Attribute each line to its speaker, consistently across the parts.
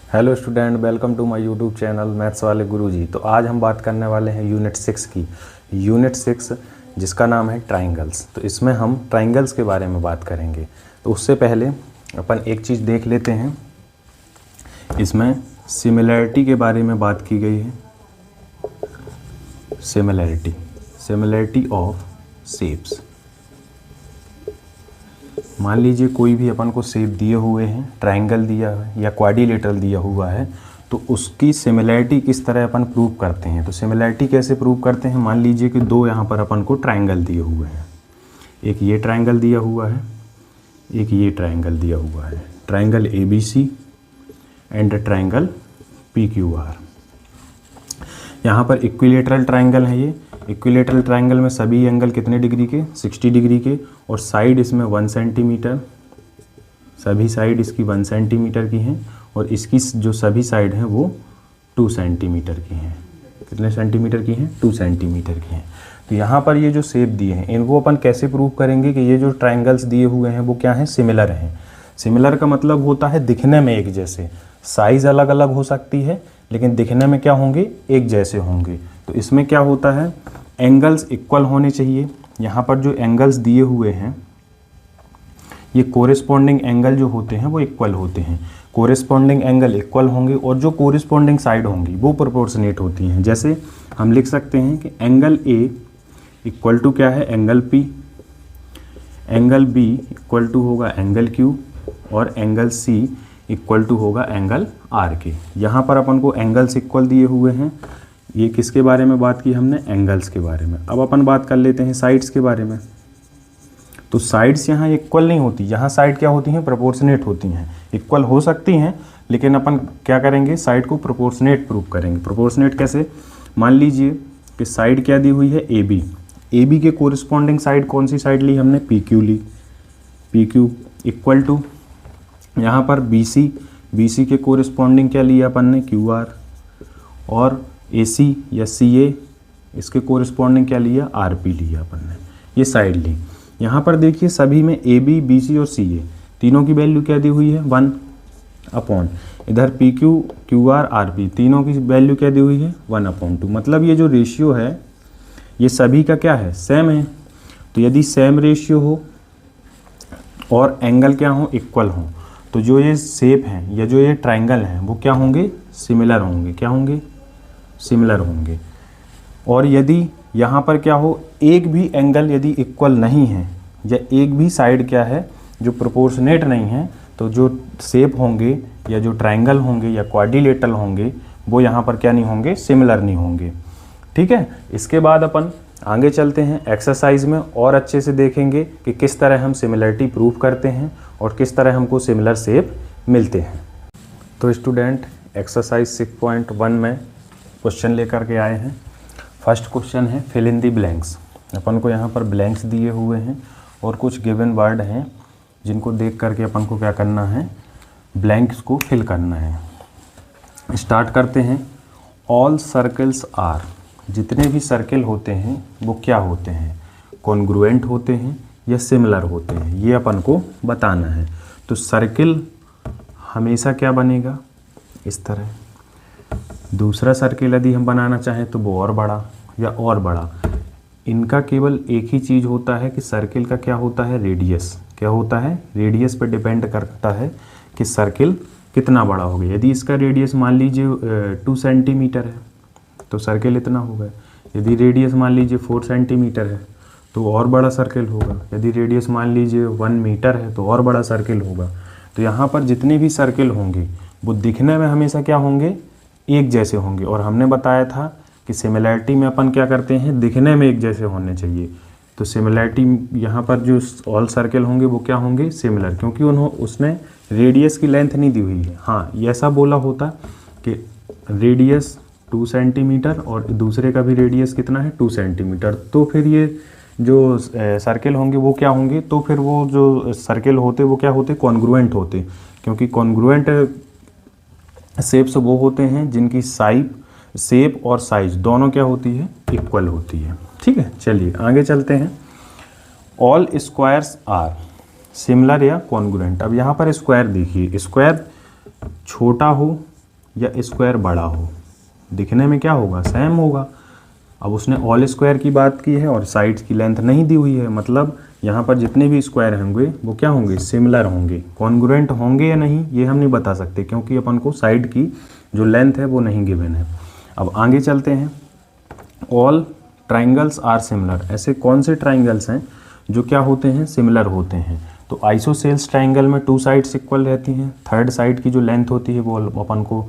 Speaker 1: Hello student, welcome to my YouTube channel maths वाले गुरुजी। तो आज हम बात करने वाले हैं यूनिट 6 की। यूनिट 6 जिसका नाम है ट्राइंगल्स। तो इसमें हम ट्राइंगल्स के बारे में बात करेंगे। तो उससे पहले अपन एक चीज़ देख लेते हैं। इसमें सिमिलैरिटी के बारे में बात की गई है। Similarity of shapes. मान लीजिए कोई भी अपन को शेप दिए हुए हैं, ट्रायंगल दिया है या क्वाड्रिलेटरल दिया हुआ है, तो उसकी सिमिलैरिटी किस तरह अपन प्रूव करते हैं। तो सिमिलैरिटी कैसे प्रूव करते हैं, मान लीजिए कि दो यहाँ पर अपन को ट्रायंगल दिए हुए हैं। एक ये ट्रायंगल दिया हुआ है, एक ये ट्रायंगल दिया हुआ है। Triangle ABC and triangle PQR। यहाँ पर इक्विलेटरल ट्रायंगल है ये। इक्विलेटरल ट्रायंगल में सभी एंगल कितने डिग्री के, 60 डिग्री के, और साइड इसमें 1 सेंटीमीटर, सभी साइड इसकी 1 सेंटीमीटर की हैं, और इसकी जो सभी साइड हैं वो 2 सेंटीमीटर की हैं। कितने सेंटीमीटर की हैं, 2 सेंटीमीटर की हैं। तो यहाँ पर ये जो शेप दिए हैं इनको अपन कैसे प्रूव करेंगे कि ये जो ट्रायंगल्स दिए हुए हैं वो क्या हैं, सिमिलर हैं। सिमिलर का मतलब होता है दिखने में एक जैसे। साइज़ अलग अलग हो सकती है लेकिन दिखने में क्या होंगे, एक जैसे होंगे। तो इसमें क्या होता है, एंगल्स इक्वल होने चाहिए। यहाँ पर जो एंगल्स दिए हुए हैं ये कोरिस्पॉन्डिंग एंगल जो होते हैं वो इक्वल होते हैं। कोरिस्पॉन्डिंग एंगल इक्वल होंगे और जो कोरिस्पॉन्डिंग साइड होंगी वो प्रोपोर्शनेट होती हैं। जैसे हम लिख सकते हैं कि एंगल A इक्वल टू क्या है, angle P, angle B equal to होगा एंगल Q, और एंगल C इक्वल टू होगा एंगल R के। यहाँ पर अपन को एंगल्स इक्वल दिए हुए हैं। ये किसके बारे में बात की हमने, एंगल्स के बारे में। अब अपन बात कर लेते हैं साइड्स के बारे में। तो साइड्स यहाँ इक्वल नहीं होती, यहाँ साइड क्या होती हैं, प्रोपोर्शनेट होती हैं। इक्वल हो सकती हैं लेकिन अपन क्या करेंगे, साइड को प्रोपोर्शनेट प्रूव करेंगे। प्रोपोर्शनेट कैसे, मान लीजिए कि साइड क्या दी हुई है, AB। AB के कोरिस्पॉन्डिंग साइड कौन सी साइड ली हमने, PQ ली। PQ इक्वल टू यहाँ पर BC के कोरिस्पॉन्डिंग क्या लिया अपन ने, QR, और AC या CA इसके कोरिस्पॉन्डिंग क्या लिया, RP लिया अपन ने। ये साइड ली। यहाँ पर देखिए सभी में AB, BC और CA तीनों की वैल्यू क्या दी हुई है, 1 अपॉन, इधर PQ, QR, RP तीनों की वैल्यू क्या दी हुई है, 1/2। मतलब ये जो रेशियो है ये सभी का क्या है, सेम है। तो यदि सेम रेशियो हो और एंगल क्या हो, इक्वल हो, तो जो ये शेप हैं या जो ये ट्रायंगल हैं वो क्या होंगे, सिमिलर होंगे। क्या होंगे, सिमिलर होंगे। और यदि यहाँ पर क्या हो, एक भी एंगल यदि इक्वल नहीं है या एक भी साइड क्या है जो प्रोपोर्शनेट नहीं है, तो जो शेप होंगे या जो ट्रायंगल होंगे या क्वाड्रिलेटरल होंगे वो यहाँ पर क्या नहीं होंगे, सिमिलर नहीं होंगे। ठीक है। इसके बाद अपन आगे चलते हैं एक्सरसाइज में और अच्छे से देखेंगे कि किस तरह हम सिमिलरिटी प्रूव करते हैं और किस तरह हमको सिमिलर शेप मिलते हैं। तो स्टूडेंट एक्सरसाइज 6.1 में क्वेश्चन लेकर के आए हैं। फर्स्ट क्वेश्चन है फिल इन दी ब्लैंक्स। अपन को यहाँ पर ब्लैंक्स दिए हुए हैं और कुछ गिवन वर्ड हैं जिनको देख करके अपन को क्या करना है, ब्लैंक्स को फिल करना है। स्टार्ट करते हैं। ऑल सर्कल्स आर, जितने भी सर्किल होते हैं वो क्या होते हैं, कॉन्ग्रुएंट होते हैं या सिमिलर होते हैं, ये अपन को बताना है। तो सर्किल हमेशा क्या बनेगा, इस तरह। दूसरा सर्किल यदि हम बनाना चाहें तो वो और बड़ा या और बड़ा। इनका केवल एक ही चीज़ होता है कि सर्किल का क्या होता है, रेडियस। क्या होता है, रेडियस पर डिपेंड करता है कि सर्किल कितना बड़ा होगा। यदि इसका रेडियस मान लीजिए 2 सेंटीमीटर है तो सर्किल इतना होगा। यदि रेडियस मान लीजिए 4 सेंटीमीटर है तो और बड़ा सर्किल होगा। यदि रेडियस मान लीजिए 1 मीटर है तो और बड़ा सर्किल होगा। तो यहाँ पर जितने भी सर्किल होंगे वो दिखने में हमेशा क्या होंगे, एक जैसे होंगे। और हमने बताया था कि सिमिलैरिटी में अपन क्या करते हैं, दिखने में एक जैसे होने चाहिए। तो सिमिलैरिटी यहाँ पर जो ऑल सर्किल होंगे वो क्या होंगे, सिमिलर, क्योंकि उसने रेडियस की लेंथ नहीं दी हुई है। हाँ, ये ऐसा बोला होता कि रेडियस 2 सेंटीमीटर और दूसरे का भी रेडियस कितना है, 2 सेंटीमीटर, तो फिर ये जो सर्किल होंगे वो क्या होंगे, तो फिर वो जो सर्किल होते वो क्या होते, कॉन्ग्रुएंट होते। क्योंकि कॉन्ग्रुएंट शेप्स वो होते हैं जिनकी शेप और साइज दोनों क्या होती है, इक्वल होती है। ठीक है, चलिए आगे चलते हैं। ऑल स्क्वायर्स आर सिमिलर या कॉन्ग्रुएंट। अब यहाँ पर स्क्वायर देखिए, स्क्वायर छोटा हो या स्क्वायर बड़ा हो, दिखने में क्या होगा, सेम होगा। अब उसने ऑल स्क्वायर की बात की है और साइड्स की लेंथ नहीं दी हुई है, मतलब यहाँ पर जितने भी स्क्वायर होंगे वो क्या होंगे, सिमिलर होंगे। कॉन्ग्रुएंट होंगे या नहीं ये हम नहीं बता सकते, क्योंकि अपन को साइड की जो लेंथ है वो नहीं गिवन है। अब आगे चलते हैं। ऑल ट्राइंगल्स आर सिमिलर, ऐसे कौन से ट्राइंगल्स हैं जो क्या होते हैं, सिमिलर होते हैं। तो आइसोसेल्स ट्राइंगल में 2 साइड्स इक्वल रहती हैं, थर्ड साइड की जो लेंथ होती है वो अपन को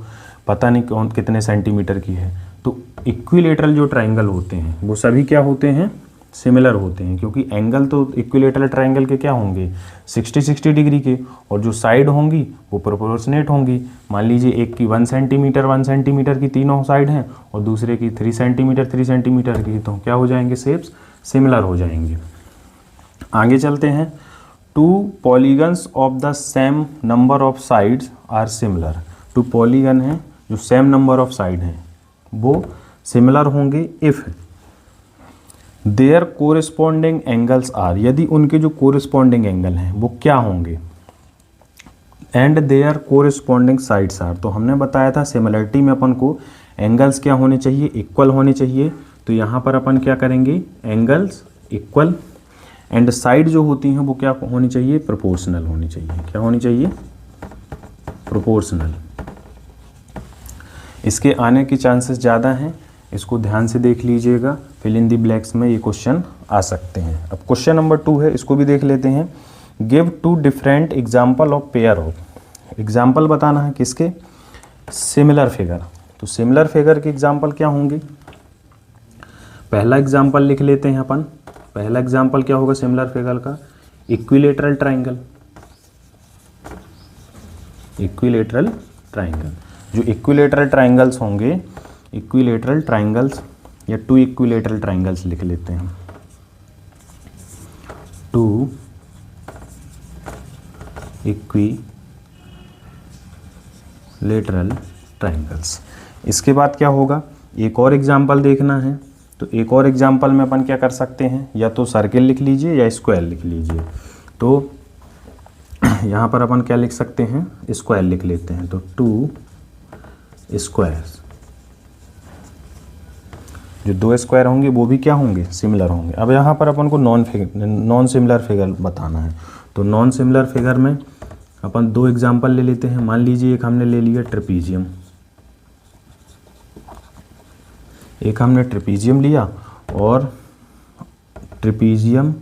Speaker 1: पता नहीं कौन कितने सेंटीमीटर की है। तो इक्विलेटरल जो ट्राइंगल होते हैं वो सभी क्या होते हैं, सिमिलर होते हैं, क्योंकि एंगल तो इक्विलेटरल ट्राइंगल के क्या होंगे, 60-60 डिग्री के, और जो साइड होंगी वो प्रोपोर्शनेट होंगी। मान लीजिए एक की 1 सेंटीमीटर की तीनों साइड हैं और दूसरे की 3 सेंटीमीटर की, तो क्या हो जाएंगे, शेप्स सिमिलर हो जाएंगे। आगे चलते हैं। 2 polygons of the same number of sides are similar, 2 polygon हैं जो सेम नंबर ऑफ साइड हैं वो सिमिलर होंगे if their corresponding angles are, यदि उनके जो कोरिस्पॉन्डिंग एंगल हैं वो क्या होंगे, and their corresponding sides are. तो हमने बताया था सिमिलरिटी में अपन को एंगल्स क्या होने चाहिए, इक्वल होने चाहिए। तो यहाँ पर अपन क्या करेंगे, एंगल्स इक्वल, एंड साइड जो होती हैं वो क्या होनी चाहिए, प्रोपोर्शनल होनी चाहिए। क्या होनी चाहिए, प्रोपोर्शनल। इसके आने के चांसेस ज़्यादा हैं, इसको ध्यान से देख लीजिएगा, फिल इन दी ब्लैक्स में ये क्वेश्चन आ सकते हैं। अब क्वेश्चन नंबर 2 है, इसको भी देख लेते हैं। Give 2 different example of pair of, example बताना है किसके, सिमिलर फिगर। तो सिमिलर फिगर के एग्जाम्पल क्या होंगे, पहला एग्जाम्पल लिख लेते हैं अपन। पहला एग्जाम्पल क्या होगा सिमिलर फिगर का, इक्विलेटरल ट्राइंगल। इक्विलेटरल ट्राइंगल, जो इक्विलेटरल ट्राइंगल्स होंगे, इक्विलेटरल ट्राइंगल्स या 2 इक्विलेटरल ट्राइंगल्स लिख लेते हैं, 2 इक्विलेटरल ट्राइंगल्स। इसके बाद क्या होगा, एक और एग्जाम्पल देखना है। तो एक और एग्जाम्पल में अपन क्या कर सकते हैं, या तो सर्किल लिख लीजिए या स्क्वायर लिख लीजिए। तो यहाँ पर अपन क्या लिख सकते हैं, स्क्वायर लिख लेते हैं। तो 2 स्क्वायर्स, जो 2 स्क्वायर होंगे वो भी क्या होंगे, सिमिलर होंगे। अब यहाँ पर अपन को नॉन सिमिलर फिगर बताना है। तो नॉन सिमिलर फिगर में अपन 2 एग्जाम्पल ले लेते हैं। मान लीजिए एक हमने ले लिया ट्रेपीजियम, एक हमने ट्रेपीजियम लिया और ट्रेपीजियम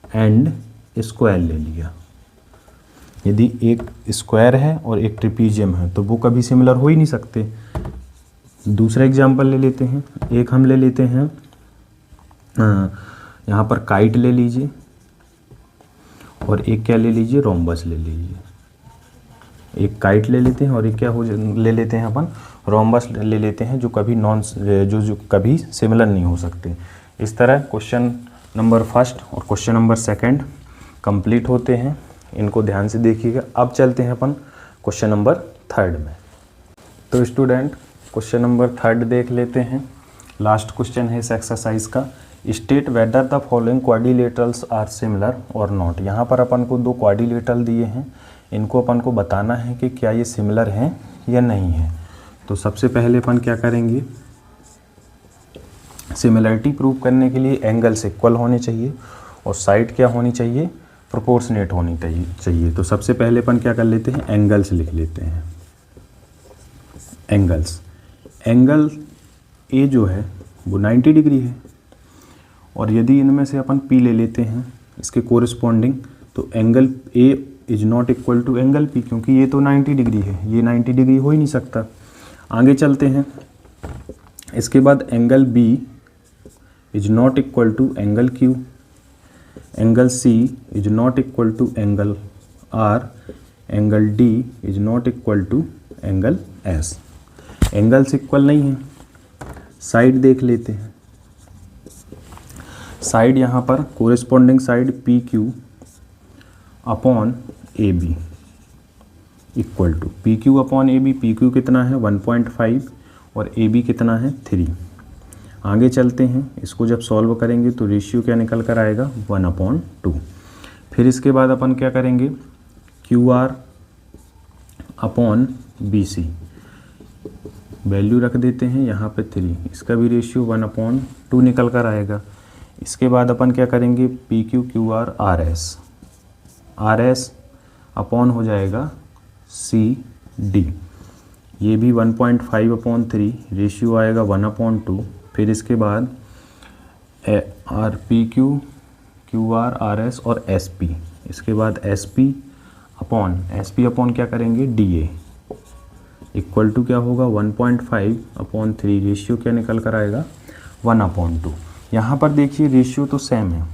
Speaker 1: एंड स्क्वायर ले लिया। यदि एक स्क्वायर है और एक ट्रेपीजियम है तो वो कभी सिमिलर हो ही नहीं सकते। दूसरा एग्जाम्पल ले लेते हैं, एक हम ले लेते हैं यहाँ पर काइट ले लीजिए और एक क्या ले लीजिए, रोम्बस ले लीजिए। एक काइट ले लेते हैं और एक क्या ले लेते हैं अपन, रोम्बस ले लेते हैं, जो कभी जो कभी सिमिलर नहीं हो सकते। इस तरह क्वेश्चन नंबर 1 और क्वेश्चन नंबर 2 कंप्लीट होते हैं। इनको ध्यान से देखिएगा। अब चलते हैं अपन क्वेश्चन नंबर 3 में। तो स्टूडेंट क्वेश्चन नंबर 3 देख लेते हैं। लास्ट क्वेश्चन है इस एक्सरसाइज का। State whether the following quadrilaterals are similar और नॉट। यहाँ पर अपन को 2 क्वाड्रिलेटरल दिए हैं, इनको अपन को बताना है कि क्या ये सिमिलर हैं या नहीं है। तो सबसे पहले अपन क्या करेंगे, सिमिलरिटी प्रूव करने के लिए एंगल्स इक्वल होने चाहिए और साइड क्या होनी चाहिए, प्रोपोर्शनेट होनी चाहिए। तो सबसे पहले अपन क्या कर लेते हैं, एंगल्स लिख लेते हैं। एंगल्स, एंगल ए जो है वो 90 डिग्री है और यदि इनमें से अपन पी ले लेते हैं इसके कोरिस्पॉन्डिंग, तो angle A is not equal to angle P, क्योंकि ये तो 90 डिग्री है, ये 90 डिग्री हो ही नहीं सकता। आगे चलते हैं। इसके बाद angle B is not equal to angle Q, angle C is not equal to angle R, angle D is not equal to angle S. Angles equal नहीं है। साइड देख लेते हैं। साइड यहाँ पर corresponding side P Q upon A B equal to P Q upon A B. P Q कितना है 1.5 और ए बी कितना है 3। आगे चलते हैं। इसको जब सॉल्व करेंगे तो रेशियो क्या निकल कर आएगा 1/2। फिर इसके बाद अपन क्या करेंगे, Q R upon B C. Value रख देते हैं यहाँ पे 3, इसका भी रेशियो 1/2 निकल कर आएगा। इसके बाद अपन क्या करेंगे, PQ QR RS अपॉन हो जाएगा CD, ये भी 1.5/3, रेशियो आएगा 1/2। फिर इसके बाद PQ QR RS और SP, इसके बाद SP अपॉन क्या करेंगे DA इक्वल टू क्या होगा 1.5/3, रेशियो क्या निकल कर आएगा 1/2। यहाँ पर देखिए रेशियो तो सेम है,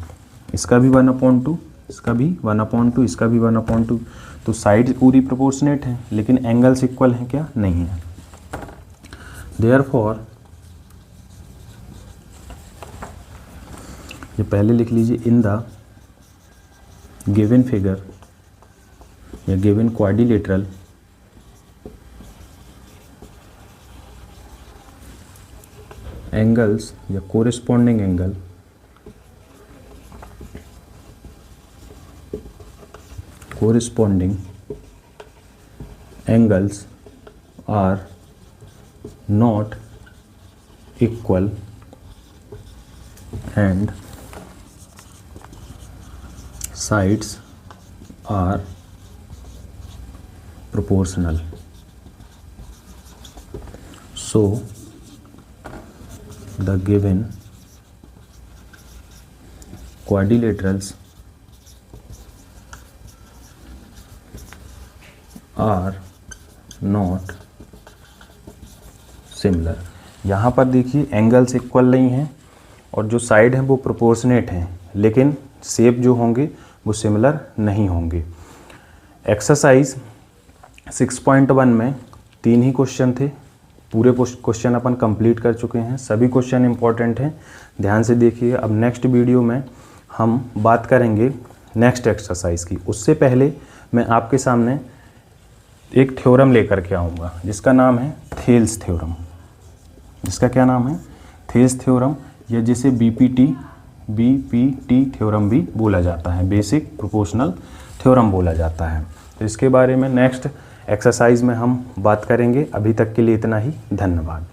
Speaker 1: इसका भी 1/2, इसका भी 1/2, इसका भी 1/2, तो साइड पूरी प्रोपोर्शनेट है, लेकिन एंगल्स इक्वल हैं क्या, नहीं है। देयरफॉर ये पहले लिख लीजिए, इन द गिवन फिगर या गिवन क्वाड्रिलेटरल एंगल्स या corresponding angles are not equal and sides are proportional. So the given quadrilaterals are not similar. यहाँ पर देखिए एंगल्स इक्वल नहीं हैं और जो साइड हैं वो प्रोपोर्शनेट हैं, लेकिन शेप जो होंगे वो सिमिलर नहीं होंगे। एक्सरसाइज 6.1 में 3 ही क्वेश्चन थे, पूरे क्वेश्चन अपन कंप्लीट कर चुके हैं, सभी क्वेश्चन इंपॉर्टेंट हैं, ध्यान से देखिए। अब नेक्स्ट वीडियो में हम बात करेंगे नेक्स्ट एक्सरसाइज की। उससे पहले मैं आपके सामने एक थ्योरम लेकर के आऊँगा जिसका नाम है थेल्स थ्योरम। जिसका क्या नाम है, थेल्स थ्योरम, या जिसे बीपीटी थ्योरम भी बोला जाता है, बेसिक प्रोपोर्शनल थ्योरम बोला जाता है। तो इसके बारे में नेक्स्ट एक्सरसाइज में हम बात करेंगे। अभी तक के लिए इतना ही, धन्यवाद।